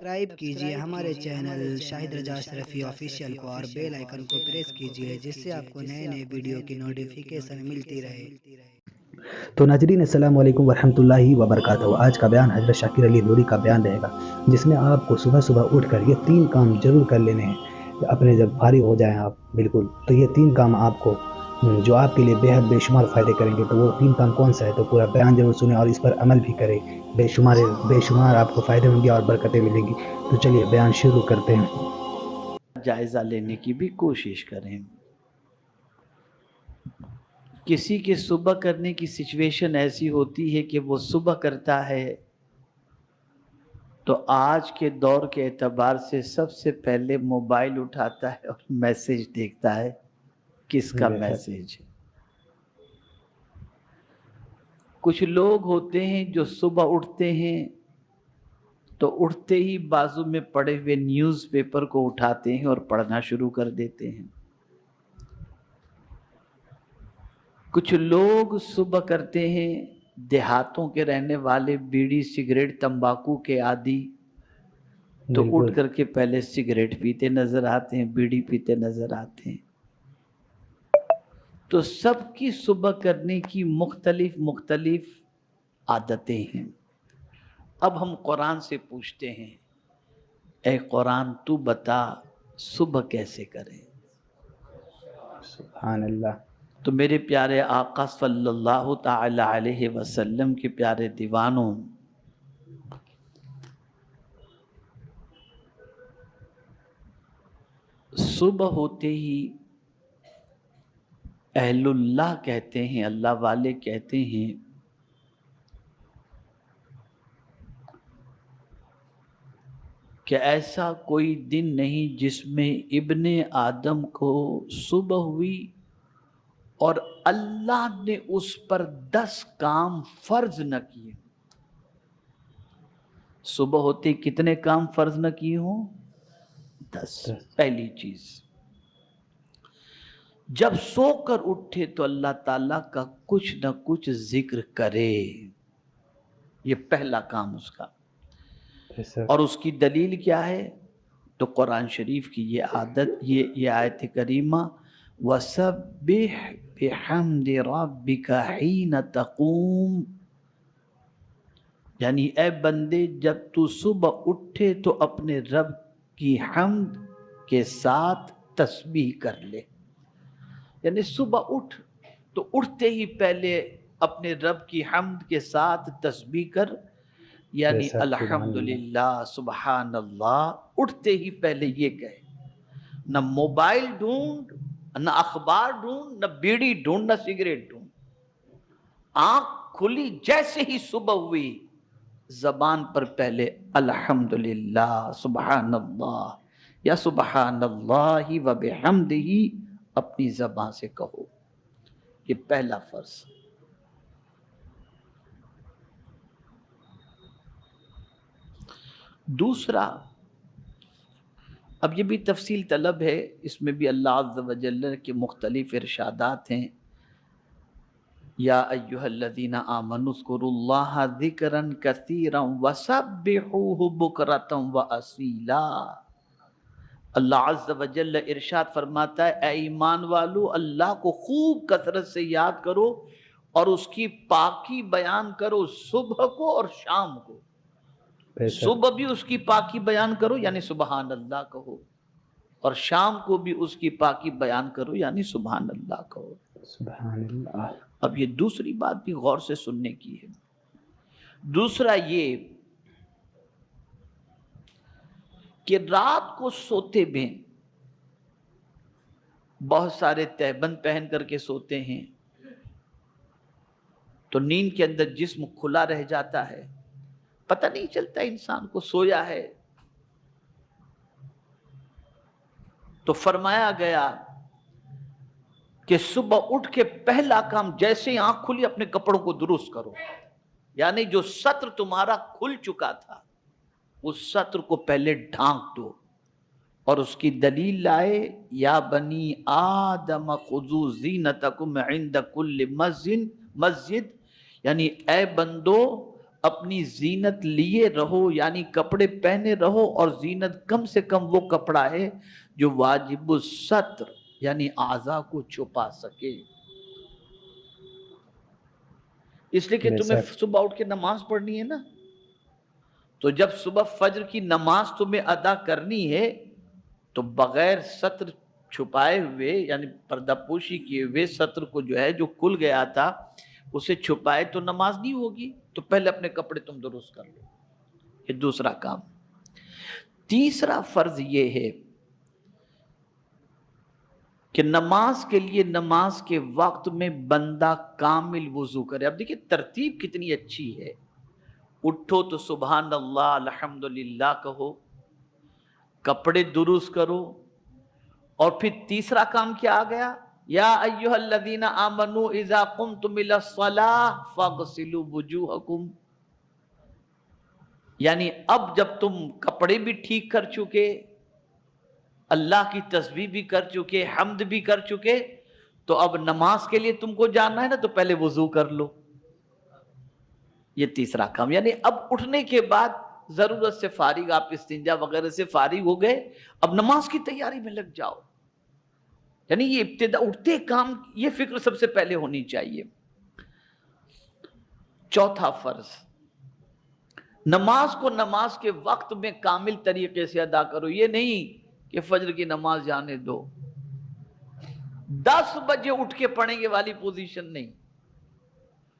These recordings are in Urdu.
سبسکرائب کیجئے ہمارے چینل شاہد رجا اشرفی آفیشیل کو اور بیل آئیکن کو پریس کیجئے جس سے آپ کو نئے نئے ویڈیو کی نوٹیفیکیشن ملتی رہے۔ تو ناظرین السلام علیکم ورحمۃ اللہ وبرکاتہ۔ آج کا بیان حضرت شاکر علی نوری کا بیان رہے گا، جس میں آپ کو صبح صبح اٹھ کر یہ 3 کام ضرور کر لینے ہیں اپنے جب فارغ ہو جائیں آپ بالکل۔ تو یہ 3 کام آپ کو جو آپ کے لیے بے حد بے شمار فائدے کریں گے۔ تو وہ 3 کام کون سا ہے؟ تو پورا بیان ضرور سنیں اور اس پر عمل بھی کریں۔ بے شمار آپ کو فائدے ہوں گے اور برکتیں ملیں گی۔ تو چلیے بیان شروع کرتے ہیں۔ جائزہ لینے کی بھی کوشش کریں۔ کسی کے صبح کرنے کی سچویشن ایسی ہوتی ہے کہ وہ صبح کرتا ہے تو آج کے دور کے اعتبار سے سب سے پہلے موبائل اٹھاتا ہے اور میسج دیکھتا ہے کس کا بے شک میسج ہے۔ کچھ لوگ ہوتے ہیں جو صبح اٹھتے ہیں تو اٹھتے ہی بازو میں پڑے ہوئے نیوز پیپر کو اٹھاتے ہیں اور پڑھنا شروع کر دیتے ہیں۔ کچھ لوگ صبح کرتے ہیں، دیہاتوں کے رہنے والے بیڑی سگریٹ تمباکو کے عادی، تو بالکل اٹھ کر کے پہلے سگریٹ پیتے نظر آتے ہیں، بیڑی پیتے نظر آتے ہیں۔ تو سب کی صبح کرنے کی مختلف عادتیں ہیں۔ اب ہم قرآن سے پوچھتے ہیں، اے قرآن تو بتا صبح کیسے کریں؟ سبحان اللہ۔ تو میرے پیارے آقا صلی اللہ تعالی علیہ وسلم کے پیارے دیوانوں، صبح ہوتے ہی اہل اللہ کہتے ہیں، اللہ والے کہتے ہیں کہ ایسا کوئی دن نہیں جس میں ابن آدم کو صبح ہوئی اور اللہ نے اس پر 10 کام فرض نہ کیے۔ صبح ہوتے کتنے کام فرض نہ کیے ہوں؟ 10۔ پہلی چیز، جب سو کر اٹھے تو اللہ تعالیٰ کا کچھ نہ کچھ ذکر کرے، یہ پہلا کام اس کا۔ اور اس کی دلیل کیا ہے؟ تو قرآن شریف کی یہ عادت، یہ آیت کریمہ، وَسَبِّحْ بِحَمْدِ رَبِّكَ حِينَ تَقُومُ، یعنی اے بندے جب تو صبح اٹھے تو اپنے رب کی حمد کے ساتھ تسبیح کر لے۔ یعنی صبح اٹھ تو اٹھتے ہی پہلے اپنے رب کی حمد کے ساتھ تسبیح کر، یعنی الحمدللہ سبحان اللہ، اٹھتے ہی پہلے یہ کہے۔ نہ موبائل ڈھونڈ، نہ اخبار ڈھونڈ، نہ بیڑی ڈھونڈ، نہ سگریٹ ڈھونڈ۔ آنکھ کھلی جیسے ہی صبح ہوئی، زبان پر پہلے الحمدللہ سبحان اللہ یا سبحان اللہ و بحمدہ اپنی زبان سے کہو۔ یہ پہلا فرض۔ دوسرا، اب یہ بھی تفصیل طلب ہے، اس میں بھی اللہ عز و جل کے مختلف ارشادات ہیں۔ یا ایھا الذین آمنوا اذکروا اللہ ذکرا کثیرا وسبحوہ بکرۃ واصیلا۔ اللہ عز و جل ارشاد فرماتا ہے، اے ایمان والو، اللہ کو خوب کثرت سے یاد کرو اور اس کی پاکی بیان کرو، صبح کو اور شام کو۔ صبح بھی اس کی پاکی بیان کرو یعنی سبحان اللہ کہو، اور شام کو بھی اس کی پاکی بیان کرو یعنی سبحان اللہ کہو۔ سبحان اللہ۔ اب یہ دوسری بات بھی غور سے سننے کی ہے۔ دوسرا یہ کہ رات کو سوتے میں بہت سارے تہبند پہن کر کے سوتے ہیں تو نیند کے اندر جسم کھلا رہ جاتا ہے، پتہ نہیں چلتا انسان کو سویا ہے۔ تو فرمایا گیا کہ صبح اٹھ کے پہلا کام جیسے ہی آنکھ کھلی اپنے کپڑوں کو درست کرو، یعنی جو سطر تمہارا کھل چکا تھا اس سطر کو پہلے ڈھانک دو۔ اور اس کی دلیل لائے، یا بنی آدم خذوا زینتکم عند کل مسجد، یعنی اے بندو اپنی زینت لیے رہو، یعنی کپڑے پہنے رہو، اور زینت کم سے کم وہ کپڑا ہے جو واجب الستر یعنی اعضاء کو چھپا سکے. اس لیے کہ بے تمہیں شک. صبح اٹھ کے نماز پڑھنی ہے نا، تو جب صبح فجر کی نماز تمہیں ادا کرنی ہے تو بغیر ستر چھپائے ہوئے یعنی پردہ پوشی کیے ہوئے ستر کو جو ہے جو کھل گیا تھا اسے چھپائے تو نماز نہیں ہوگی. تو پہلے اپنے کپڑے تم درست کر لو، یہ دوسرا کام. تیسرا فرض یہ ہے کہ نماز کے لیے نماز کے وقت میں بندہ کامل وضو کرے. اب دیکھیں ترتیب کتنی اچھی ہے. اٹھو تو سبحان اللہ الحمدللہ کہو، کپڑے درست کرو، اور پھر تیسرا کام کیا آ گیا؟ یا ایھا الذین آمنوا اذا قمتم الی الصلاۃ فاغسلوا وجوہکم. یعنی اب جب تم کپڑے بھی ٹھیک کر چکے، اللہ کی تسبیح بھی کر چکے، حمد بھی کر چکے، تو اب نماز کے لیے تم کو جانا ہے نا، تو پہلے وضو کر لو. یہ تیسرا کام. یعنی اب اٹھنے کے بعد ضرورت سے فارغ، آپ استنجا وغیرہ سے فارغ ہو گئے، اب نماز کی تیاری میں لگ جاؤ. یعنی یہ ابتدا اٹھتے کام، یہ فکر سب سے پہلے ہونی چاہیے. چوتھا فرض، نماز کو نماز کے وقت میں کامل طریقے سے ادا کرو. یہ نہیں کہ فجر کی نماز جانے دو، 10 بجے اٹھ کے پڑھیں گے والی پوزیشن نہیں،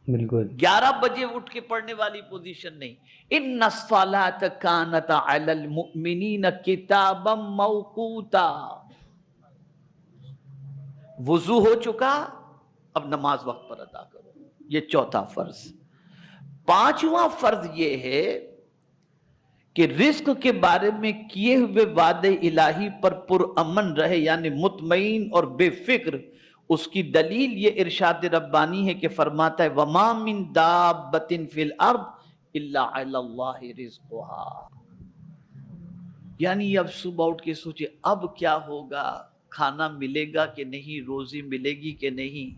بالکل 11 بجے اٹھ کے پڑھنے والی پوزیشن نہیں. ان الصلاۃ کانت علی المؤمنین کتابا موقوتا. وضو ہو چکا، اب نماز وقت پر ادا کرو. یہ چوتھا فرض. پانچواں فرض یہ ہے کہ رزق کے بارے میں کیے ہوئے وعدے الہی پر پرامن رہے، یعنی مطمئن اور بے فکر. اس کی دلیل یہ ارشاد ربانی ہے کہ فرماتا ہے وَمَا مِن دَابَّةٍ فِي الْأَرْضِ إِلَّا عَلَى اللَّهِ رِزْقُهَا. یعنی اب صبح اٹھ کے سوچے اب کیا ہوگا، کھانا ملے گا کہ نہیں، روزی ملے گی کہ نہیں،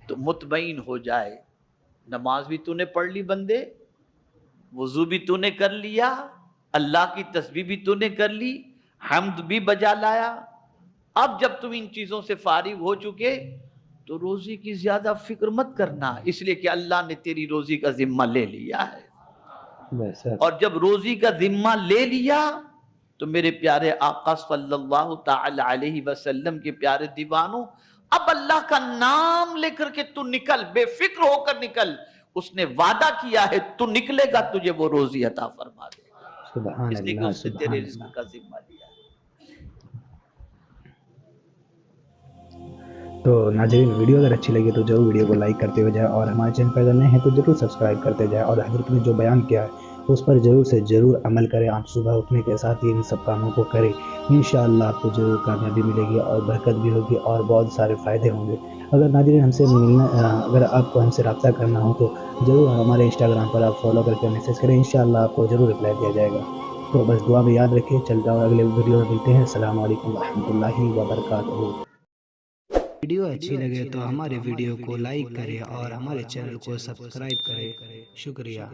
تو مطمئن ہو جائے. نماز بھی تو نے پڑھ لی بندے، وضو بھی تو نے کر لیا، اللہ کی تسبیح بھی تو نے کر لی، حمد بھی بجا لایا. اب جب تم ان چیزوں سے فارغ ہو چکے تو روزی کی زیادہ فکر مت کرنا، اس لیے کہ اللہ نے تیری روزی کا ذمہ لے لیا ہے. ویسے. اور جب روزی کا ذمہ لے لیا تو میرے پیارے آقا صلی اللہ تعالی علیہ وسلم کے پیارے دیوانوں، اب اللہ کا نام لے کر کے تو نکل، بے فکر ہو کر نکل. اس نے وعدہ کیا ہے تو نکلے گا تجھے وہ روزی عطا فرما دے گا، سبحان اس لیے کہ اللہ اس نے سبحان تیرے اللہ. رزق کا ذمہ لیا. تو ناظرین ویڈیو اگر اچھی لگی تو ضرور ویڈیو کو لائک کرتے ہوئے جائے، اور ہمارے چینل پر اگر نئے ہیں تو ضرور سبسکرائب کرتے جائے، اور حضرت نے جو بیان کیا ہے اس پر ضرور سے ضرور عمل کریں. آپ صبح اٹھنے کے ساتھ ہی ان سب کاموں کو کریں، انشاءاللہ آپ کو ضرور کامیابی ملے گی اور برکت بھی ہوگی اور بہت سارے فائدے ہوں گے. اگر ناظرین ہم سے ملنا، اگر آپ کو ہم سے رابطہ کرنا ہو تو ضرور ہمارے انسٹاگرام پر آپ فالو کر کے میسیج کریں، انشاءاللہ آپ کو ضرور رپلائی دیا جائے گا. تو بس دعا میں یاد رکھیں. چل جاؤ اگلے ویڈیو میں ملتے ہیں. السلام علیکم ورحمۃ اللہ وبرکاتہ. ویڈیو اچھی لگے تو ہمارے ویڈیو کو لائک کریں اور ہمارے چینل کو سبسکرائب کریں. شکریہ.